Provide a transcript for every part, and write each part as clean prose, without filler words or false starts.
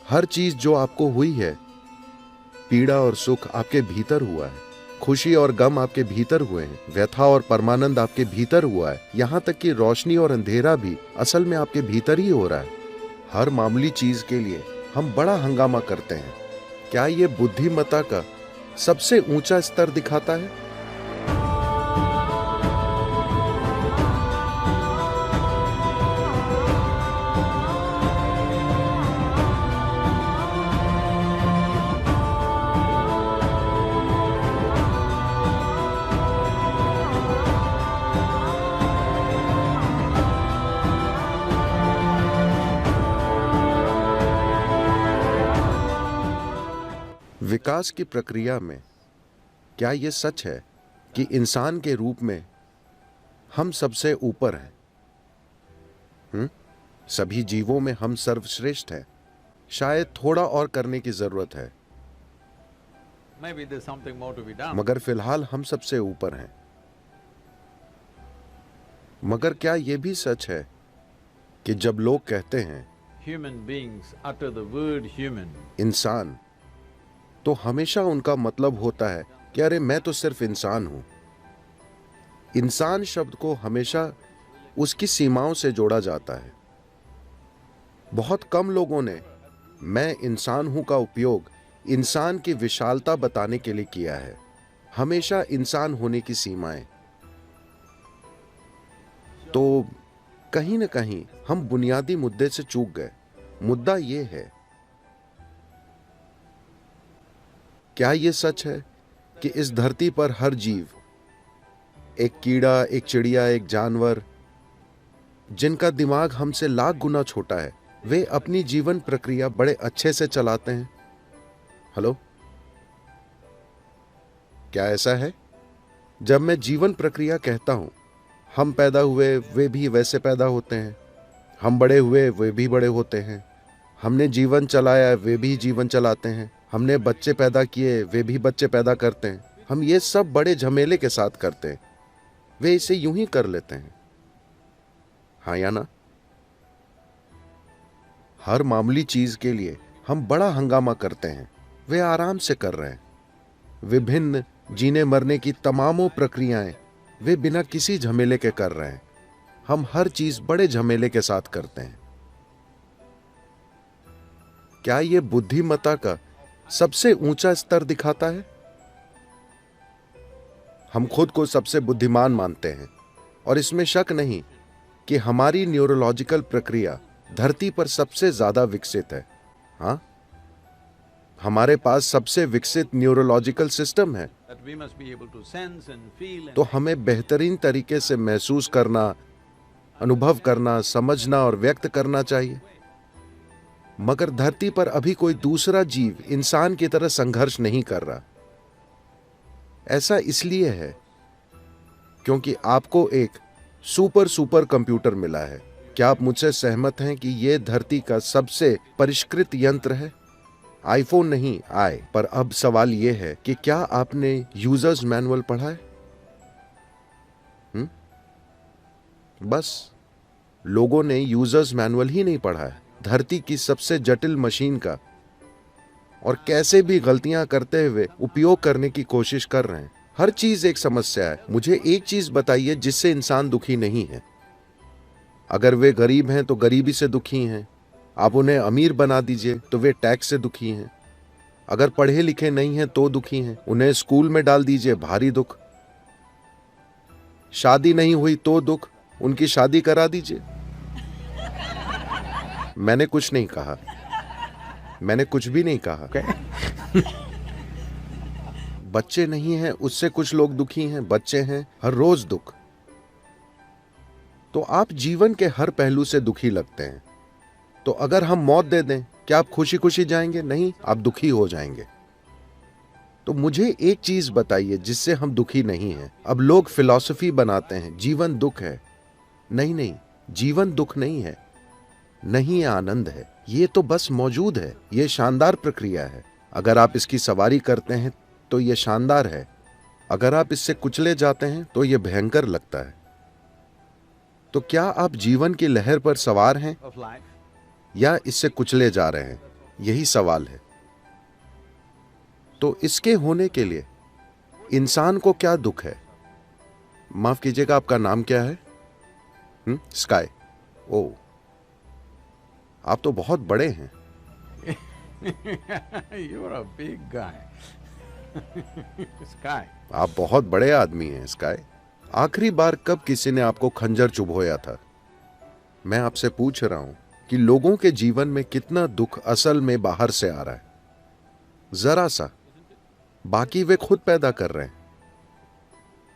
हर चीज जो आपको हुई है, पीड़ा और सुख आपके भीतर हुआ है, खुशी और गम आपके भीतर हुए हैं, व्यथा और परमानंद आपके भीतर हुआ है, यहाँ तक कि रोशनी और अंधेरा भी असल में आपके भीतर ही हो रहा है। हर मामूली चीज के लिए हम बड़ा हंगामा करते हैं। क्या ये बुद्धिमत्ता का सबसे ऊंचा स्तर दिखाता है? विकास की प्रक्रिया में क्या यह सच है कि इंसान के रूप में हम सबसे ऊपर हैं? सभी जीवों में हम सर्वश्रेष्ठ हैं। शायद थोड़ा और करने की जरूरत है, Maybe there's something more to be done. मगर फिलहाल हम सबसे ऊपर हैं। मगर क्या यह भी सच है कि जब लोग कहते हैं Human beings utter the word human. इंसान, तो हमेशा उनका मतलब होता है कि अरे मैं तो सिर्फ इंसान हूं। इंसान शब्द को हमेशा उसकी सीमाओं से जोड़ा जाता है। बहुत कम लोगों ने मैं इंसान हूं का उपयोग इंसान की विशालता बताने के लिए किया है। हमेशा इंसान होने की सीमाएं। तो कहीं ना कहीं हम बुनियादी मुद्दे से चूक गए। मुद्दा यह है, क्या यह सच है कि इस धरती पर हर जीव, एक कीड़ा, एक चिड़िया, एक जानवर, जिनका दिमाग हमसे लाख गुना छोटा है, वे अपनी जीवन प्रक्रिया बड़े अच्छे से चलाते हैं? हेलो, क्या ऐसा है? जब मैं जीवन प्रक्रिया कहता हूं, हम पैदा हुए वे भी वैसे पैदा होते हैं, हम बड़े हुए वे भी बड़े होते हैं, हमने जीवन चलाया वे भी जीवन चलाते हैं, हमने बच्चे पैदा किए वे भी बच्चे पैदा करते हैं। हम ये सब बड़े झमेले के साथ करते हैं। वे इसे यूं ही कर लेते हैं, हाँ या ना? हर मामूली चीज के लिए हम बड़ा हंगामा करते हैं। वे आराम से कर रहे हैं। विभिन्न जीने मरने की तमामों प्रक्रियाएं वे बिना किसी झमेले के कर रहे हैं। हम हर चीज बड़े झमेले के साथ करते हैं। क्या यह बुद्धिमत्ता का सबसे ऊंचा स्तर दिखाता है? हम खुद को सबसे बुद्धिमान मानते हैं और इसमें शक नहीं कि हमारी न्यूरोलॉजिकल प्रक्रिया धरती पर सबसे ज्यादा विकसित है। हाँ, हमारे पास सबसे विकसित न्यूरोलॉजिकल सिस्टम है। That we must be able to sense and feel and तो हमें बेहतरीन तरीके से महसूस करना, अनुभव करना, समझना और व्यक्त करना चाहिए। मगर धरती पर अभी कोई दूसरा जीव इंसान की तरह संघर्ष नहीं कर रहा। ऐसा इसलिए है क्योंकि आपको एक सुपर कंप्यूटर मिला है। क्या आप मुझसे सहमत हैं कि यह धरती का सबसे परिष्कृत यंत्र है? आईफोन नहीं आए, पर अब सवाल यह है कि क्या आपने यूजर्स मैनुअल पढ़ा है? बस लोगों ने यूजर्स मैनुअल ही नहीं पढ़ा है। धरती की सबसे जटिल मशीन का और कैसे भी गलतियां करते हुए उपयोग करने की कोशिश कर रहे हैं। हर चीज एक समस्या है। मुझे एक चीज बताइए जिससे इंसान दुखी नहीं है। अगर वे गरीब हैं तो गरीबी से दुखी हैं। आप उन्हें अमीर बना दीजिए तो वे टैक्स से दुखी हैं। अगर पढ़े लिखे नहीं हैं तो दुखी हैं। उन्हें स्कूल में डाल दीजिए, भारी दुख। शादी नहीं हुई तो दुख, उनकी शादी करा दीजिए। मैंने कुछ नहीं कहा, मैंने कुछ भी नहीं कहा। बच्चे नहीं हैं उससे कुछ लोग दुखी हैं, बच्चे हैं, हर रोज दुख। तो आप जीवन के हर पहलू से दुखी लगते हैं। तो अगर हम मौत दे दें, क्या आप खुशी खुशी जाएंगे? नहीं, आप दुखी हो जाएंगे। तो मुझे एक चीज बताइए जिससे हम दुखी नहीं हैं। अब लोग फिलॉसफी बनाते हैं, जीवन दुख है। नहीं, जीवन दुख नहीं है, नहीं, आनंद है। ये तो बस मौजूद है। ये शानदार प्रक्रिया है। अगर आप इसकी सवारी करते हैं तो ये शानदार है। अगर आप इससे कुचले जाते हैं तो ये भयंकर लगता है। तो क्या आप जीवन की लहर पर सवार हैं of life. या इससे कुचले जा रहे हैं? यही सवाल है। तो इसके होने के लिए इंसान को क्या दुख है? माफ कीजिएगा, आपका नाम क्या है? स्काई। ओ, आप तो बहुत बड़े हैं। You're a big guy. Sky. आप बहुत बड़े आदमी हैं स्काई। आखिरी बार कब किसी ने आपको खंजर चुभोया था? मैं आपसे पूछ रहा हूं कि लोगों के जीवन में कितना दुख असल में बाहर से आ रहा है? जरा सा। बाकी वे खुद पैदा कर रहे हैं।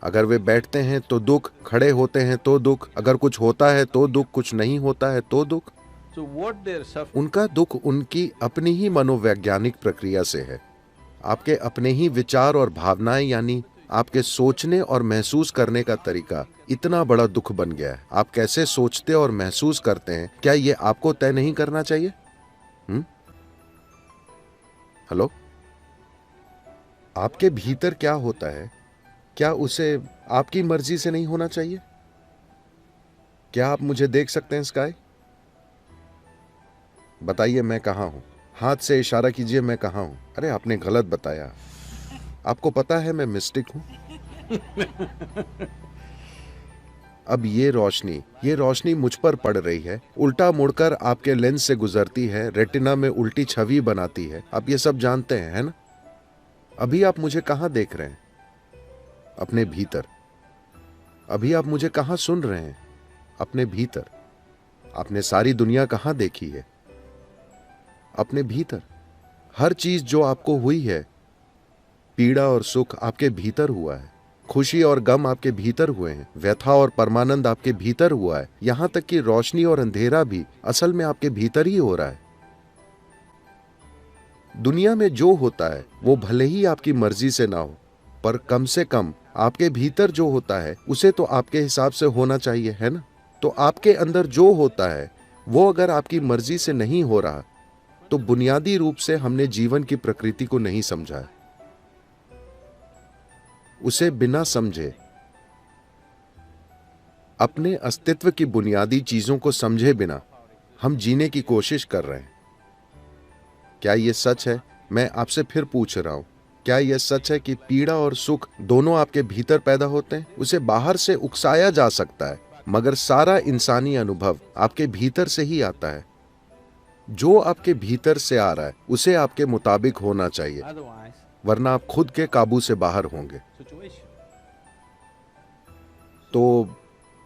अगर वे बैठते हैं तो दुख, खड़े होते हैं तो दुख, अगर कुछ होता है तो दुख, कुछ नहीं होता है तो दुख। So what they're suffering, उनका दुख उनकी अपनी ही मनोवैज्ञानिक प्रक्रिया से है। आपके अपने ही विचार और भावनाएं, यानी आपके सोचने और महसूस करने का तरीका इतना बड़ा दुख बन गया है। आप कैसे सोचते और महसूस करते हैं, क्या ये आपको तय नहीं करना चाहिए? हेलो, आपके भीतर क्या होता है, क्या उसे आपकी मर्जी से नहीं होना चाहिए? क्या आप मुझे देख सकते हैं स्काई? बताइए मैं कहां हूं? हाथ से इशारा कीजिए, मैं कहां हूं? अरे आपने गलत बताया। आपको पता है मैं मिस्टिक हूं। अब ये रोशनी मुझ पर पड़ रही है, उल्टा मुड़कर आपके लेंस से गुजरती है, रेटिना में उल्टी छवि बनाती है। आप ये सब जानते हैं, है ना? अभी आप मुझे कहां देख रहे हैं? अपने भीतर। अभी आप मुझे कहां सुन रहे हैं? अपने भीतर। आपने सारी दुनिया कहां देखी है? अपने भीतर। हर चीज जो आपको हुई है, पीड़ा और सुख आपके भीतर हुआ है, खुशी और गम आपके भीतर हुए हैं, व्यथा और परमानंद आपके भीतर हुआ है, यहां तक कि रोशनी और अंधेरा भी असल में आपके भीतर ही हो रहा है। दुनिया में जो होता है वो भले ही आपकी मर्जी से ना हो, पर कम से कम आपके भीतर जो होता है उसे तो आपके हिसाब से होना चाहिए, है ना? तो आपके अंदर जो होता है वो अगर आपकी मर्जी से नहीं हो रहा, तो बुनियादी रूप से हमने जीवन की प्रकृति को नहीं समझा है। उसे बिना समझे, अपने अस्तित्व की बुनियादी चीजों को समझे बिना हम जीने की कोशिश कर रहे हैं। क्या यह सच है? मैं आपसे फिर पूछ रहा हूं, क्या यह सच है कि पीड़ा और सुख दोनों आपके भीतर पैदा होते हैं? उसे बाहर से उकसाया जा सकता है, मगर सारा इंसानी अनुभव आपके भीतर से ही आता है। जो आपके भीतर से आ रहा है उसे आपके मुताबिक होना चाहिए, otherwise वरना आप खुद के काबू से बाहर होंगे। situation. तो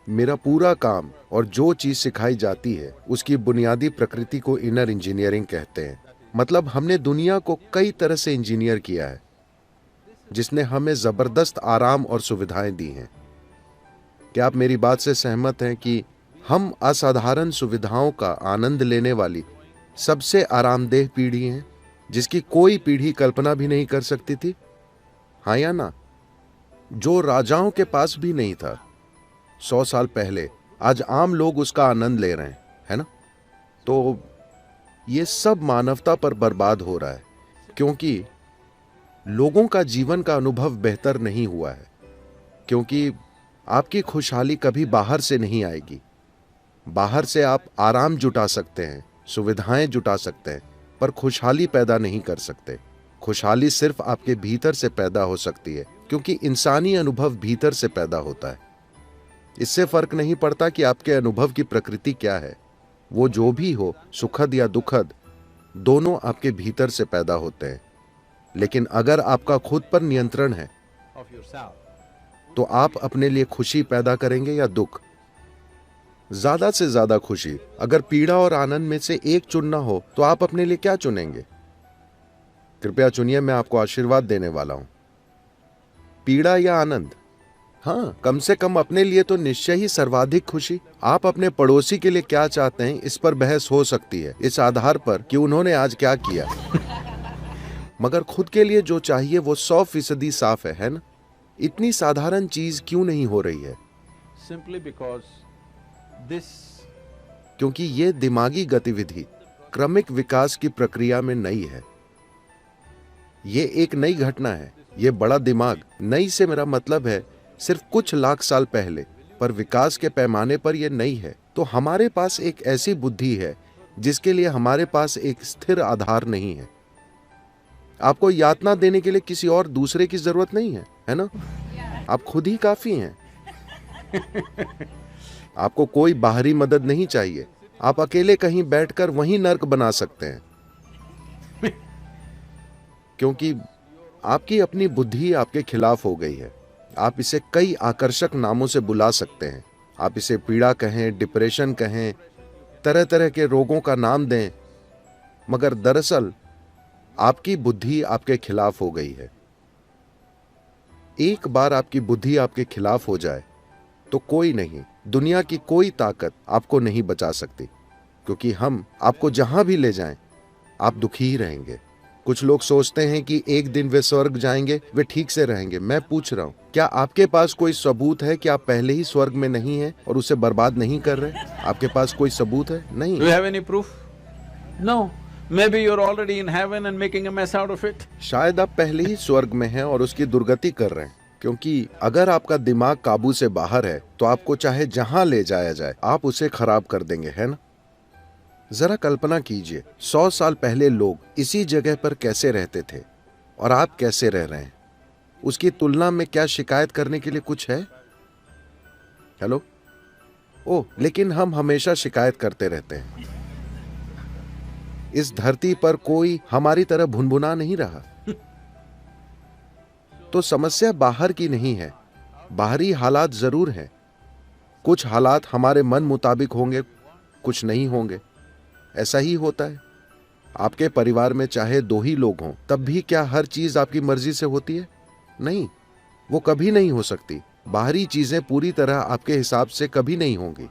मेरा पूरा काम और जो चीज सिखाई जाती है उसकी बुनियादी प्रकृति को इनर इंजीनियरिंग कहते हैं। मतलब हमने दुनिया को कई तरह से इंजीनियर किया है, जिसने हमें जबरदस्त आराम और सुविधाएं दी हैं। क्या आप मेरी बात से सहमत हैं कि हम असाधारण सुविधाओं का आनंद लेने वाली सबसे आरामदेह पीढ़ी हैं, जिसकी कोई पीढ़ी कल्पना भी नहीं कर सकती थी? हाँ या ना? जो राजाओं के पास भी नहीं था 100 साल पहले, आज आम लोग उसका आनंद ले रहे हैं, है ना? तो ये सब मानवता पर बर्बाद हो रहा है, क्योंकि लोगों का जीवन का अनुभव बेहतर नहीं हुआ है। क्योंकि आपकी खुशहाली कभी बाहर से नहीं आएगी। बाहर से आप आराम जुटा सकते हैं, सुविधाएं जुटा सकते हैं, पर खुशहाली पैदा नहीं कर सकते। खुशहाली सिर्फ आपके भीतर से पैदा हो सकती है, क्योंकि इंसानी अनुभव भीतर से पैदा होता है। इससे फर्क नहीं पड़ता कि आपके अनुभव की प्रकृति क्या है। वो जो भी हो, सुखद या दुखद, दोनों आपके भीतर से पैदा होते हैं। लेकिन अगर आपका खुद पर नियंत्रण है, Of yourself. तो आप अपने लिए खुशी पैदा करेंगे या दुख? ज्यादा से ज्यादा खुशी। अगर पीड़ा और आनंद में से एक चुनना हो तो आप अपने लिए क्या चुनेंगे? कृपया चुनिए, मैं आपको आशीर्वाद देने वाला हूं। पीड़ा या आनंद? हाँ, कम से कम अपने लिए तो निश्चय ही सर्वाधिक खुशी। आप अपने पड़ोसी के लिए क्या चाहते हैं, इस पर बहस हो सकती है, इस आधार पर कि उन्होंने आज क्या किया। मगर खुद के लिए जो चाहिए वो 100% साफ है ना? इतनी साधारण चीज क्यों नहीं हो रही है? Simply because this क्योंकि ये दिमागी गतिविधि क्रमिक विकास की प्रक्रिया में नई है। ये एक नई घटना है। ये बड़ा दिमाग, नई से मेरा मतलब है सिर्फ कुछ लाख साल पहले, पर विकास के पैमाने पर यह नई है। तो हमारे पास एक ऐसी बुद्धि है जिसके लिए हमारे पास एक स्थिर आधार नहीं है। आपको यातना देने के लिए किसी और दूसरे की जरूरत नहीं है ना? आप खुद ही काफी हैं। आपको कोई बाहरी मदद नहीं चाहिए। आप अकेले कहीं बैठकर वहीं नर्क बना सकते हैं, क्योंकि आपकी अपनी बुद्धि आपके खिलाफ हो गई है। आप इसे कई आकर्षक नामों से बुला सकते हैं। आप इसे पीड़ा कहें, डिप्रेशन कहें, तरह तरह के रोगों का नाम दें, मगर दरअसल आपकी बुद्धि आपके खिलाफ हो गई है। एक बार आपकी बुद्धि आपके खिलाफ हो जाए तो कोई नहीं, दुनिया की कोई ताकत आपको नहीं बचा सकती, क्योंकि हम आपको जहां भी ले जाएं आप दुखी ही रहेंगे। कुछ लोग सोचते हैं कि एक दिन वे स्वर्ग जाएंगे, वे ठीक से रहेंगे। मैं पूछ रहा हूं, क्या आपके पास कोई सबूत है कि आप पहले ही स्वर्ग में नहीं हैं और उसे बर्बाद नहीं कर रहे? आपके पास कोई सबूत है? नहीं। Do you have any proof? No. Maybe you're already in heaven and making a mess out of it. शायद आप पहले ही स्वर्ग में हैं और उसकी दुर्गति कर रहे हैं, क्योंकि अगर आपका दिमाग काबू से बाहर है तो आपको चाहे जहां ले जाया जाए आप उसे खराब कर देंगे, है ना? जरा कल्पना कीजिए, 100 साल पहले लोग इसी जगह पर कैसे रहते थे और आप कैसे रह रहे हैं। उसकी तुलना में क्या शिकायत करने के लिए कुछ है? हेलो? ओह, लेकिन हम हमेशा शिकायत करते रहते हैं। इस धरती पर कोई हमारी तरह भुनभुना नहीं रहा। तो समस्या बाहर की नहीं है, बाहरी हालात जरूर हैं। कुछ हालात हमारे मन मुताबिक होंगे, कुछ नहीं होंगे। ऐसा ही होता है। आपके परिवार में चाहे 2 ही लोग हों, तब भी क्या हर चीज आपकी मर्जी से होती है? नहीं, वो कभी नहीं हो सकती। बाहरी चीजें पूरी तरह आपके हिसाब से कभी नहीं होंगी।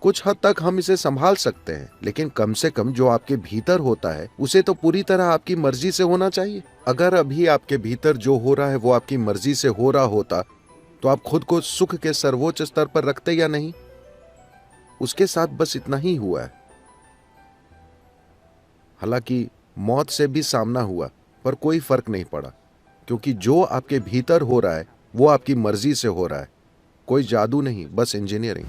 कुछ हद तक हम इसे संभाल सकते हैं, लेकिन कम से कम जो आपके भीतर होता है उसे तो पूरी तरह आपकी मर्जी से होना चाहिए। अगर अभी आपके भीतर जो हो रहा है वो आपकी मर्जी से हो रहा होता तो आप खुद को सुख के सर्वोच्च स्तर पर रखते या नहीं? उसके साथ बस इतना ही हुआ है। हालांकि मौत से भी सामना हुआ, पर कोई फर्क नहीं पड़ा, क्योंकि जो आपके भीतर हो रहा है वो आपकी मर्जी से हो रहा है। कोई जादू नहीं, बस इंजीनियरिंग।